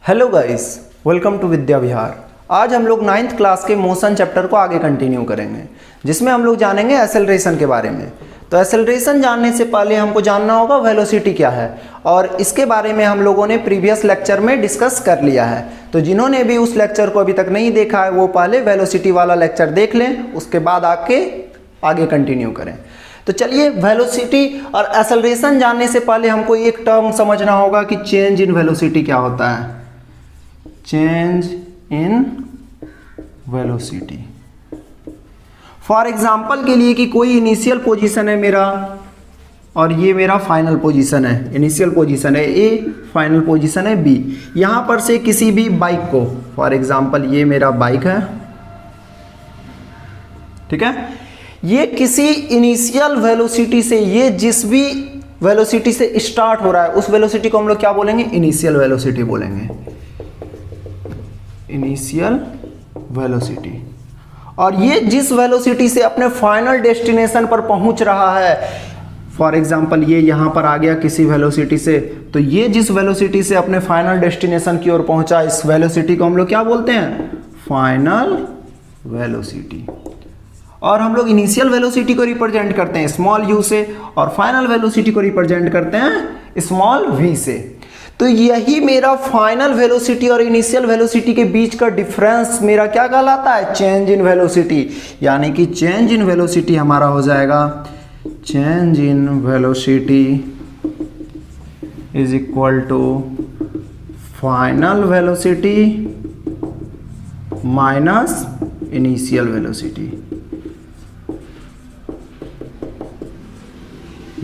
Hello guys, welcome to Vidya Vihar. आज हम लोग 9th क्लास के मोशन चैप्टर को आगे कंटिन्यू करेंगे, जिसमें हम लोग जानेंगे एक्सेलरेशन के बारे में। तो एक्सेलरेशन जानने से पहले हमको जानना होगा वेलोसिटी क्या है, और इसके बारे में हम लोगों ने प्रीवियस लेक्चर में डिस्कस कर लिया है। तो जिन्होंने भी उस लेक्चर को अभी तक नहीं देखा है वो पहले वेलोसिटी वाला लेक्चर देख लें, उसके बाद आगे कंटिन्यू करें। तो चलिए, वेलोसिटी और एक्सेलरेशन जानने से पहले हमको एक टर्म समझना होगा कि चेंज इन वेलोसिटी क्या होता है। Change in velocity, for example के लिए कि कोई इनिशियल पोजीशन है मेरा और ये मेरा फाइनल पोजीशन है। इनिशियल पोजीशन है ए, फाइनल पोजीशन है बी। यहां पर से किसी भी बाइक को, फॉर एग्जाम्पल ये मेरा बाइक है, ठीक है, ये किसी इनिशियल वेलोसिटी से, ये जिस भी वेलोसिटी से स्टार्ट हो रहा है उस वेलोसिटी को हम लोग क्या बोलेंगे? इनिशियल वेलोसिटी बोलेंगे, इनिशियल वेलोसिटी। और ये जिस वेलोसिटी से अपने फाइनल डेस्टिनेशन पर पहुंच रहा है, फॉर एग्जाम्पल ये यहां पर आ गया किसी वेलोसिटी से, तो ये जिस वेलोसिटी से अपने फाइनल डेस्टिनेशन की ओर पहुंचा, इस वेलोसिटी को हम लोग क्या बोलते हैं? Final velocity. और हम लोग इनिशियल वेलोसिटी को रिप्रेजेंट करते हैं स्मॉल यू से, और फाइनल वेलोसिटी को रिप्रेजेंट करते हैं स्मॉल वी से। तो यही मेरा फाइनल वेलोसिटी और इनिशियल वेलोसिटी के बीच का डिफरेंस मेरा क्या कहलाता है? Change in velocity. यानी कि चेंज इन वेलोसिटी हमारा हो जाएगा, change in velocity is equal to final velocity minus initial velocity,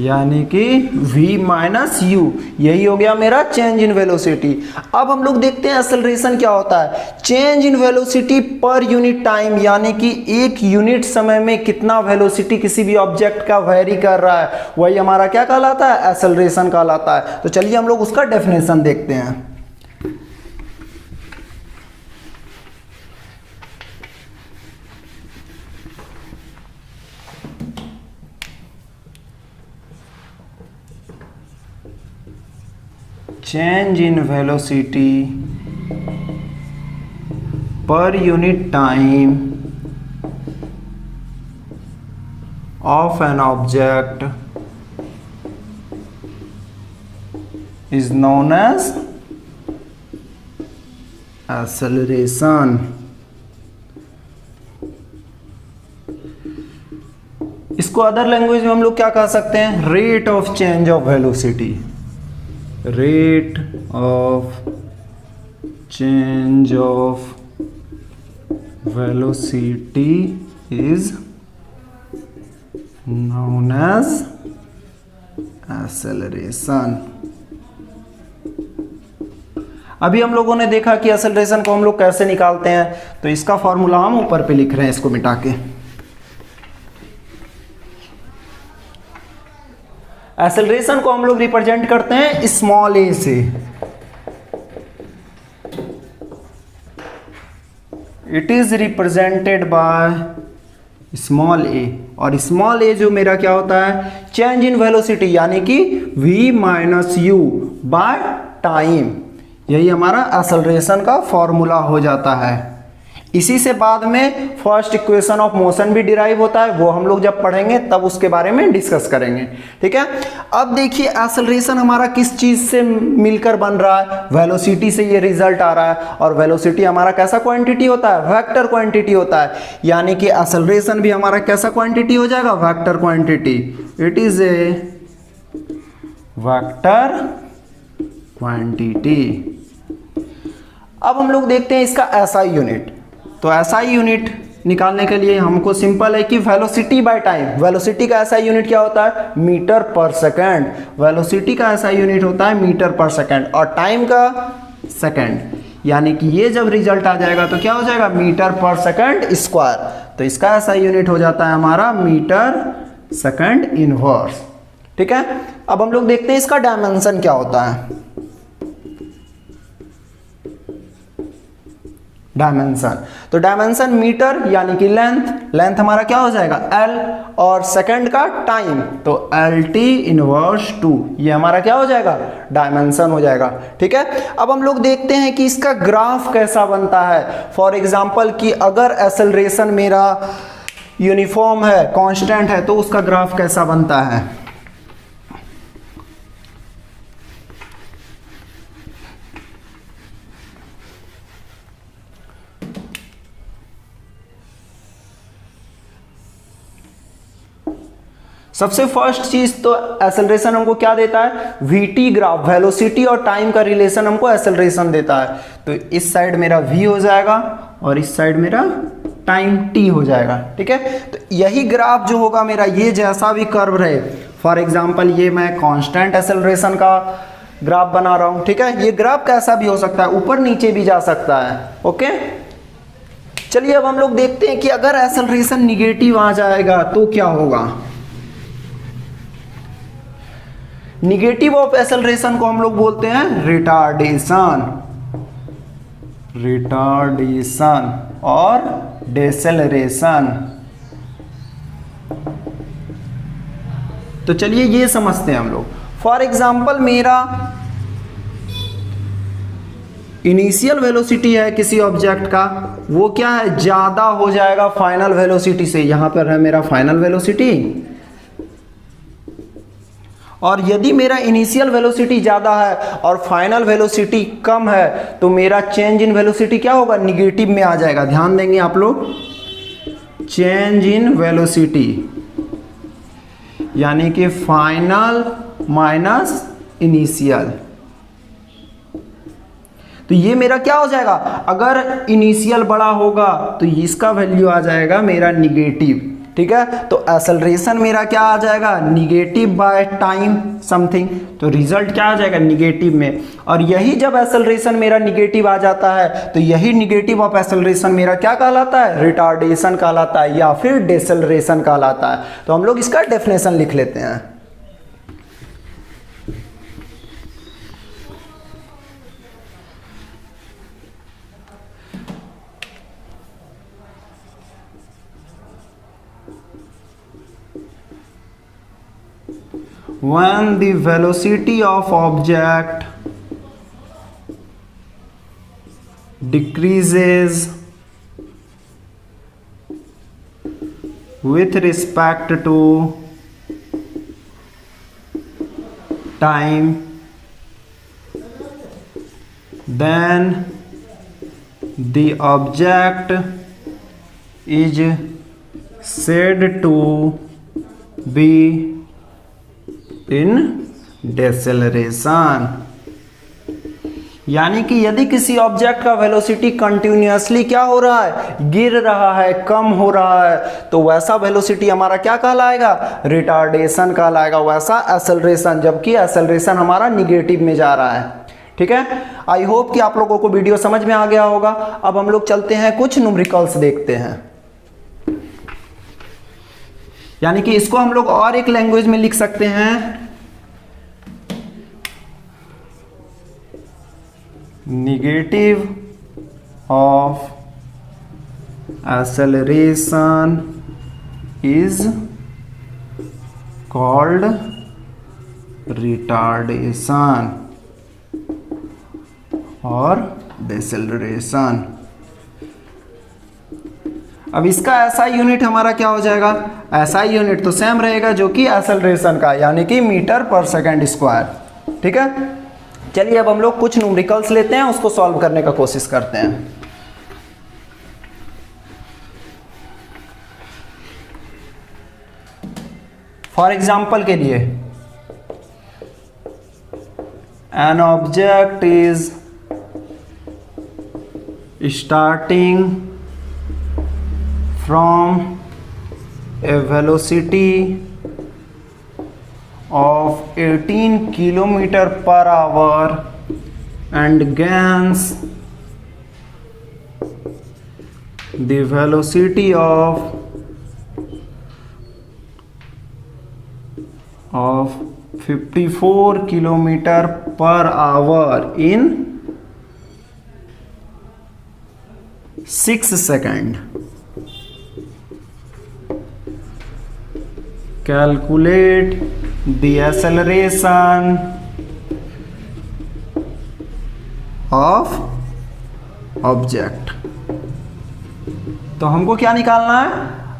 यानी कि v माइनस u। यही हो गया मेरा चेंज इन वेलोसिटी। अब हम लोग देखते हैं एक्सेलरेशन क्या होता है। Change in velocity per unit time, यानी कि एक यूनिट समय में कितना वेलोसिटी किसी भी ऑब्जेक्ट का वेरी कर रहा है, वही हमारा क्या कहलाता है? एक्सेलरेशन कहलाता है। तो चलिए हम लोग उसका डेफिनेशन देखते हैं। Change in velocity per unit time of an object is known as acceleration. इसको अदर लैंग्वेज में हम लोग क्या कह सकते हैं? Rate of change of velocity. Rate of change of velocity is known as acceleration। अभी हम लोगों ने देखा कि एक्सेलरेशन को हम लोग कैसे निकालते हैं, तो इसका फॉर्मूला हम ऊपर पे लिख रहे हैं, इसको मिटा के। एक्सेलरेशन को हम लोग रिप्रेजेंट करते हैं स्मॉल ए से। It is represented by small A, और स्मॉल ए जो मेरा क्या होता है? चेंज इन वेलोसिटी, यानी कि v minus you by time. यही हमारा एक्सेलरेशन का फॉर्मूला हो जाता है। इसी से बाद में फर्स्ट इक्वेशन ऑफ मोशन भी डिराइव होता है, वो हम लोग जब पढ़ेंगे तब उसके बारे में डिस्कस करेंगे, ठीक है। अब देखिए एक्सेलरेशन हमारा किस चीज से मिलकर बन रहा है? वेलोसिटी से ये रिजल्ट आ रहा है, और वेलोसिटी हमारा कैसा क्वांटिटी होता है? वेक्टर क्वांटिटी होता है। यानी कि एक्सेलरेशन भी हमारा कैसा क्वांटिटी हो जाएगा? Vector quantity. It is a vector quantity. अब हम लोग देखते हैं इसका एसआई यूनिट। तो एसआई यूनिट निकालने के लिए हमको सिंपल है कि वेलोसिटी बाय टाइम। वेलोसिटी का एसआई यूनिट क्या होता है? मीटर पर सेकंड। वेलोसिटी का एसआई यूनिट होता है मीटर पर सेकंड, और टाइम का सेकंड। यानी कि ये जब रिजल्ट आ जाएगा तो क्या हो जाएगा? मीटर पर सेकंड स्क्वायर। तो इसका एसआई यूनिट हो जाता है हमारा मीटर सेकंड इनवर्स, ठीक है। अब हम लोग देखते हैं इसका डायमेंशन क्या होता है। डायमेंशन, तो डायमेंशन मीटर यानी कि लेंथ, लेंथ हमारा क्या हो जाएगा l, और सेकंड का टाइम तो LT इनवर्स 2, ये हमारा क्या हो जाएगा डायमेंशन हो जाएगा। ठीक है, अब हम लोग देखते हैं कि इसका ग्राफ कैसा बनता है। फॉर एग्जांपल कि अगर एक्सेलरेशन मेरा यूनिफॉर्म है, कांस्टेंट है, तो उसका ग्राफ कैसा बनता है। सबसे फर्स्ट चीज तो एक्सेलरेशन हमको क्या देता है, वीटी ग्राफ, वेलोसिटी और टाइम का रिलेशन हमको एक्सेलरेशन देता है। तो इस साइड मेरा v हो जाएगा और इस साइड मेरा टाइम t हो जाएगा। ठीक है, तो यही ग्राफ जो होगा मेरा, ये जैसा भी कर्व रहे, फॉर एग्जांपल ये मैं कांस्टेंट एक्सेलरेशन का ग्राफ बना रहा हूं। ठीक है, ये ग्राफ कैसा भी हो सकता है, ऊपर नीचे भी जा सकता है। ओके, चलिए अब हम लोग देखते हैं कि अगर एक्सेलरेशन निगेटिव आ जाएगा तो क्या होगा। निगेटिव ऑफ एक्सेलरेशन को हम लोग बोलते हैं रिटार्डेशन, रिटार्डेशन और डेसेलरेशन। तो चलिए ये समझते हैं हम लोग। फॉर एग्जांपल मेरा इनिशियल वेलोसिटी है किसी ऑब्जेक्ट का, वो क्या है ज्यादा हो जाएगा फाइनल वेलोसिटी से। यहां पर है मेरा फाइनल वेलोसिटी, और यदि मेरा इनिशियल वेलोसिटी ज़्यादा है और फाइनल वेलोसिटी कम है तो मेरा चेंज इन वेलोसिटी क्या होगा, निगेटिव में आ जाएगा। ध्यान देंगे आप लोग, चेंज इन वेलोसिटी यानी कि फाइनल माइनस इनिशियल। तो ये मेरा क्या हो जाएगा, अगर इनिशियल बड़ा होगा तो इसका वैल्यू आ जाएगा मेरा निगेटिव। ठीक है, तो एक्सेलरेशन मेरा क्या आ जाएगा, निगेटिव बाय टाइम समथिंग, तो रिजल्ट क्या आ जाएगा निगेटिव में। और यही जब एक्सेलरेशन मेरा निगेटिव आ जाता है तो यही निगेटिव ऑफ एक्सेलरेशन मेरा क्या कहलाता है, रिटार्डेशन कहलाता है या फिर डेसेलरेशन कहलाता है। तो हम लोग इसका डेफिनेशन लिख लेते हैं। When the velocity of object decreases with respect to time, then the object is said to be इन डेसेलरेशन। यानी कि यदि किसी ऑब्जेक्ट का वेलोसिटी कंटिन्यूअसली क्या हो रहा है, गिर रहा है, कम हो रहा है, तो वैसा वेलोसिटी हमारा क्या कहलाएगा, रिटार्डेशन कहलाएगा। वैसा एक्सेलरेशन, जबकि एक्सेलरेशन हमारा निगेटिव में जा रहा है। ठीक है, आई होप कि आप लोगों को वीडियो समझ में आ गया होगा। अब हम लोग चलते हैं कुछ न्यूमेरिकल्स देखते हैं, यानी कि इसको हम लोग और एक लैंग्वेज में लिख सकते हैं, negative of acceleration is called retardation और डेसेलरेशन। अब इसका एसआई यूनिट हमारा क्या हो जाएगा, एसआई यूनिट तो सेम रहेगा जो कि एक्सेलरेशन का, यानी कि मीटर पर सेकंड स्क्वायर। ठीक है, चलिए अब हम लोग कुछ न्यूमेरिकल्स लेते हैं, उसको सॉल्व करने का कोशिश करते हैं। फॉर एग्जाम्पल के लिए, N object is starting from a velocity of 18 km per hour and gains the velocity of 54 km per hour in 6 seconds। Calculate the acceleration of object. तो हमको क्या निकालना है,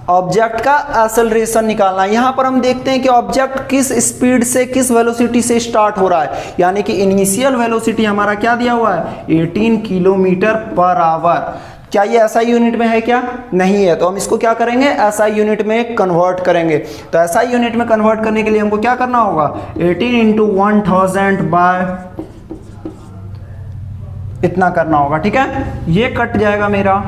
ऑब्जेक्ट का एक्सेलरेशन निकालना है। यहां पर हम देखते हैं कि ऑब्जेक्ट किस स्पीड से, किस वेलोसिटी से स्टार्ट हो रहा है, यानी कि इनिशियल वेलोसिटी हमारा क्या दिया हुआ है, 18 किलोमीटर पर आवर। क्या ये SI यूनिट में है, क्या नहीं है, तो हम इसको क्या करेंगे, SI यूनिट में कन्वर्ट करेंगे। तो SI यूनिट में कन्वर्ट करने के लिए हमको क्या करना होगा, 18 इंटू 1000 बाय इतना करना होगा, ठीक है। ये कट जाएगा मेरा,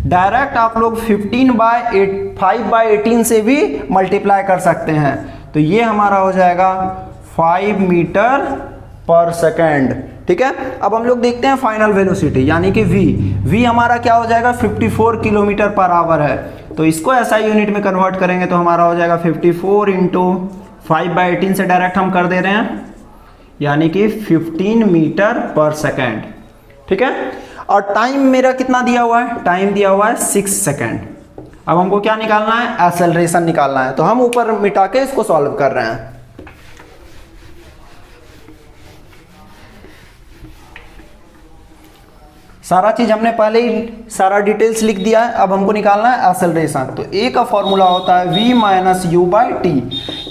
डायरेक्ट आप लोग 5/18 से भी मल्टीप्लाई कर सकते हैं। तो ये हमारा हो जाएगा 5 मीटर पर सेकेंड, ठीक है। अब हम लोग देखते हैं फाइनल वेलोसिटी यानी कि v हमारा क्या हो जाएगा, 54 किलोमीटर पर आवर है। तो इसको SI यूनिट में कन्वर्ट करेंगे तो हमारा हो जाएगा 54 इंटू 5/18 से डायरेक्ट हम कर दे रहे हैं, यानी कि 15 मीटर पर सेकेंड, ठीक है। और टाइम मेरा कितना दिया हुआ है, टाइम दिया हुआ है 6 सेकेंड। अब हमको क्या निकालना है, एक्सेलरेशन निकालना है। तो हम ऊपर मिटा के इसको सॉल्व कर रहे हैं। सारा चीज हमने पहले ही सारा डिटेल्स लिख दिया है। अब हमको निकालना है एक्सेलरेशन। तो ए का फॉर्मूला होता है v minus you by T.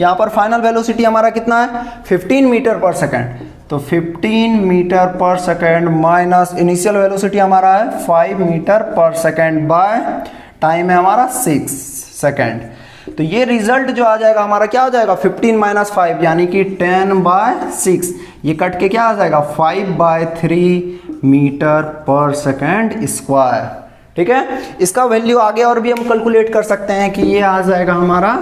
यहाँ पर फाइनल वेलोसिटी हमारा कितना है, 15 मीटर पर सेकेंड। तो 15 मीटर पर सेकेंड माइनस इनिशियल वेलोसिटी हमारा है 5 मीटर पर सेकेंड बाय टाइम है हमारा 6 सेकेंड। तो ये रिजल्ट जो आ जाएगा हमारा क्या हो जाएगा, 15 माइनस 5 यानी कि 10/6। ये कट के क्या आ जाएगा, 5/3 मीटर पर सेकेंड स्क्वायर, ठीक है। इसका वैल्यू आगे और भी हम कैलकुलेट कर सकते हैं कि ये आ जाएगा हमारा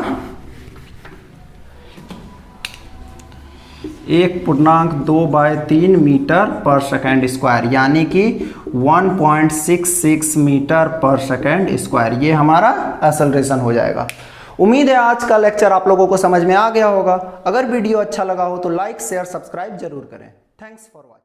1.2/3 मीटर पर सेकेंड स्क्वायर, यानी कि 1.66 मीटर पर सेकेंड स्क्वायर। ये हमारा एक्सेलरेशन हो जाएगा। उम्मीद है आज का लेक्चर आप लोगों को समझ में आ गया होगा। अगर वीडियो अच्छा लगा हो तो लाइक शेयर सब्सक्राइब जरूर करें। Thanks for watching.